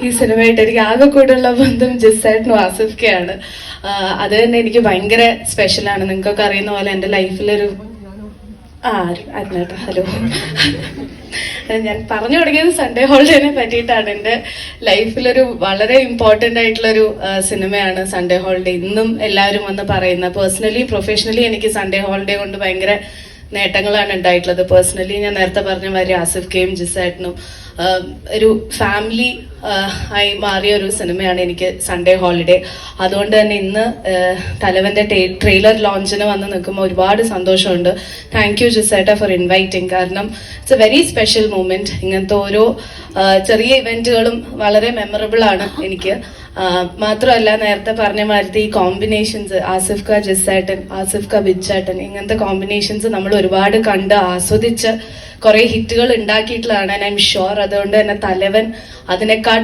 ഈ സിനിമയായിട്ട് എനിക്ക് ആകെ കൂടെയുള്ള ബന്ധം ജിസേട്ടനും ആസിഫ്ക്കയാണ്. അത് തന്നെ എനിക്ക് ഭയങ്കര സ്പെഷ്യലാണ്. നിങ്ങൾക്കൊക്കെ അറിയുന്ന പോലെ എൻ്റെ ലൈഫിലൊരു ഹലോ ഞാൻ പറഞ്ഞു തുടങ്ങിയത് സൺഡേ ഹോളിഡേനെ പറ്റിയിട്ടാണ്. എൻ്റെ ലൈഫിലൊരു വളരെ ഇമ്പോർട്ടൻ്റ് ആയിട്ടുള്ളൊരു സിനിമയാണ് സൺഡേ ഹോളിഡേ. ഇന്നും എല്ലാവരും വന്ന് പറയുന്ന, പേഴ്സണലി പ്രൊഫഷണലി എനിക്ക് സൺഡേ ഹോളിഡേ കൊണ്ട് ഭയങ്കര നേട്ടങ്ങളാണ് ഉണ്ടായിട്ടുള്ളത്. പേഴ്സണലി ഞാൻ നേരത്തെ പറഞ്ഞ മാതിരി ആസിഫ്ക്കയും ജിസേട്ടനും ഒരു ഫാമിലി ആയി മാറിയ ഒരു സിനിമയാണ് എനിക്ക് സൺഡേ ഹോളിഡേ. അതുകൊണ്ട് തന്നെ ഇന്ന് തലവന്റെ ട്രെയിലർ ലോഞ്ചിന് വന്ന് നിൽക്കുമ്പോൾ ഒരുപാട് സന്തോഷമുണ്ട്. താങ്ക് യു ജിസേട്ട ഫോർ ഇൻവൈറ്റിംഗ്. കാരണം it's a very special moment. ഇങ്ങനത്തെ ഓരോ ചെറിയ ഇവന്റുകളും വളരെ മെമ്മറബിൾ ആണ് എനിക്ക്. മാത്രമല്ല നേരത്തെ പറഞ്ഞ മാതിരി ഈ കോമ്പിനേഷൻസ്, ആസിഫ്ക്ക ജിസേട്ടൻ, ആസിഫ്ക്ക ബിച്ചേട്ടൻ, ഇങ്ങനത്തെ കോമ്പിനേഷൻസ് നമ്മൾ ഒരുപാട് കണ്ട് ആസ്വദിച്ച് കുറെ ഹിറ്റുകൾ ഉണ്ടാക്കിയിട്ടുള്ളതാണ്. I'm sure. അതുകൊണ്ട് തന്നെ തലവൻ അതിനെക്കാൾ